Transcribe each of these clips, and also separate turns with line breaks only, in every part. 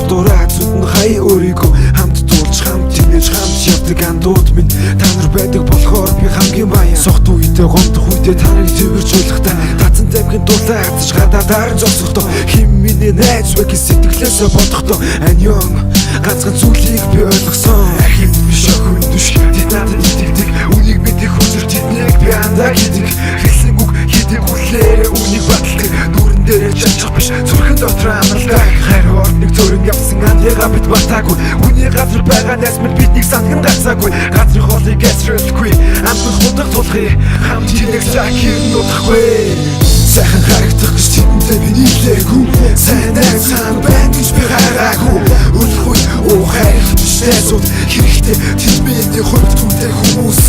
дураа зүтэн хай өөрийгөө хамт дуулж хамт тэмэж хамт явдаг андууд минь та нар байдаг болохоор би хамгийн баян. Согт үедээ гомдох үедээ таныг цэвэржүүлэхдээ татсан тамхин дулаан хатаж гадаадаар зогсохдоо хим миний найз вэ гэж сэтгэлээсээ бодохдоо аньон ганцхан зүйлийг би ойлгосон. Ахим биш охин дүш тэд надад итгэдэг үнийг мэдэх хүсэл тэднийг би андаа гэдэг хэлсэн үг хийдэг хүлээрээ үнийг баталдаг дүүрэн дээрээ чанчих биш зүрхэн дотор амралтай хайр орныг зөрөн явсан андыгаа бид батаагүй үний газар байгаа найз минь биднийг санган гацаагүй газрын хоолыг эсрэлгүй амтны хутаг тулхыг хамт чинэг сахир нутахгүй сайхан харагдах гэж тэдэнтэй би нийлээгүй сайн найз хаан байна гэж би хараагүй үлэхгүй хайх биш найзууд хэрэгтэй тэд миний хувьд түнтэй хүмүүс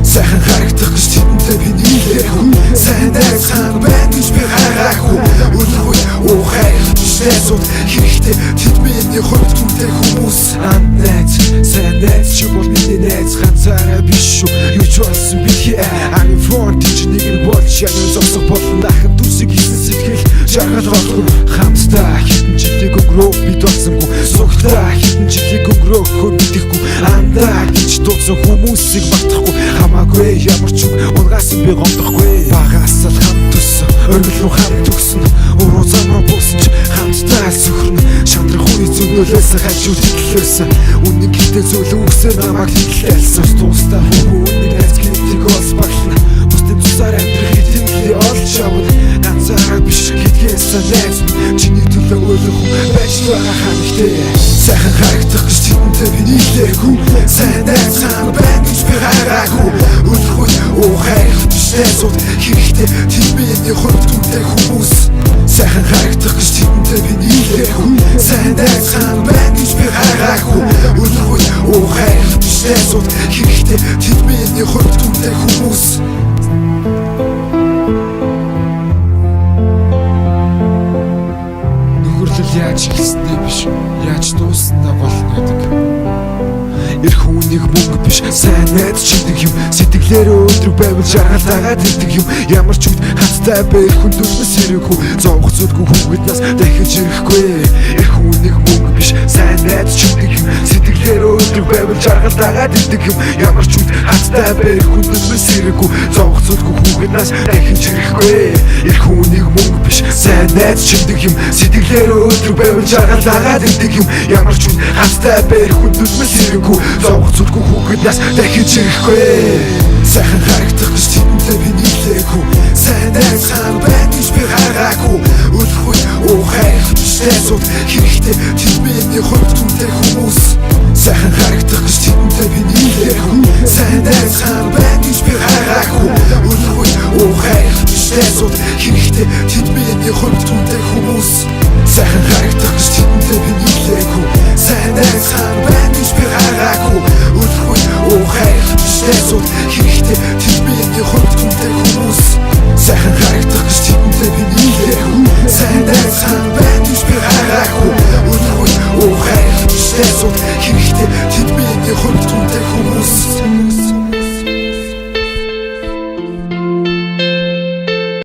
сайхан харагдах гэж тэдэнтэй би нийлээгүй сайн найз хаан байна гэж би хараагүй үлэхгүй хайх биш найзууд хэрэгтэй тэд миний хувьд түнтэй хүмүүс анд найз сайн найз чи бол миний найз ганцаараа биш шүү юу ч болсон битгий I'm for тийч нэг нь болж яна зогсох болно ахын дүрсийг хийсэн сэтгэл жаргал болох хамтдаа хитэн жилиг өнгөрөө бид олсонгүй сугтаа хитэн жилиг өнгөрөөхөө бидэхгүй андаа гэж дуусан хүмүүсийг мартахгүй хамаагүй ямар ч үг унгаасан би гомдохгүй багаас л хамт төссөн өргөл рүү хамт төгсөн уруу зам руу буусан ч хамтдаа сөхрөн шандрах үе зөнөөлөөс хажууд хэллээсэн үнэн гэхдээ зөвлөн үгсээр намайг хэллээсэн тусдаа хүмүүний найз гинтиг олс баглна бусдын тусаар амьдрах хитэнлээ олж авна ганцаараа биш гэдгээсэн найз чиний төлөө өөлөх байж байгаа хамтдээ сайхан харагдах гэж тэдэнтэй би нийлээгүй сайн найз хаан байна гэж би хараагүй үлэхгүй хайх биш найзууд хэрэгтэй тэд миний хувьд түнтэй хүмүүс сайхан харагдах гэж тэдэнтэй би нийлээгүй сайн найз хаан байна гэж би хараагүй үлэхгүй хайх биш найзууд хэрэгтэй тэд миний хувьд түнтэй хүмүүс яаж хэлснээ биш яаж дууснаа болно гэдэг эх хүнийг мөнгө биш сайн найз чидэг юм сэтгэлээрээ өдрөг байвал жаргал дагаад ирдэг юм ямар ч үед хаттай байх хүн дүрмэс хэрэггүй зовх зүрхгүй хүүгднаас дахиж ирэхгүй эх хүнийг мөнгө биш сайн найз чидэг юм сэтгэлээрээ өдрөг байвал жаргал дагаад ирдэг юм ямар ч үед хаттай байх хүн дүрмэс хэрэггүй зовх зүрхгүй хүүгднаас дахиж ирэхгүй эх хүнийг мөнгө биш сайн найз чидэг юм сэтгэлээрээ өдрөг байвал жаргал дагаад ирдэг юм ямар ч үед хаттай байх хүн дүрмэс хэрэггүй зовх зүрхгүй хүүгднаас дахиж ирэхгүй сайхан харагдах гэж тэдэнтэй би нийлээгүй сайн найз хаан байна гэж би хараагүй үлэхгүй хайх биш найзууд хэрэгтэй тэд миний хувьд түнтэй хүмүүс сайхан харагдах гэж тэдэнтэй би нийлээгүй сайн найз хаан байна гэж би хараагүй үлэхгүй хайх биш найзууд хэрэгтэй тэд миний хувьд түнтэй хүмүүс сайхан харагдах гэж тэдэнтэй би нийлээгүй сайн найз хаан байна гэж би хараагүй үлэхгүй хайх биш найзууд хэрэгтэй тэд миний хувьд түнтэй хүмүүс сайхан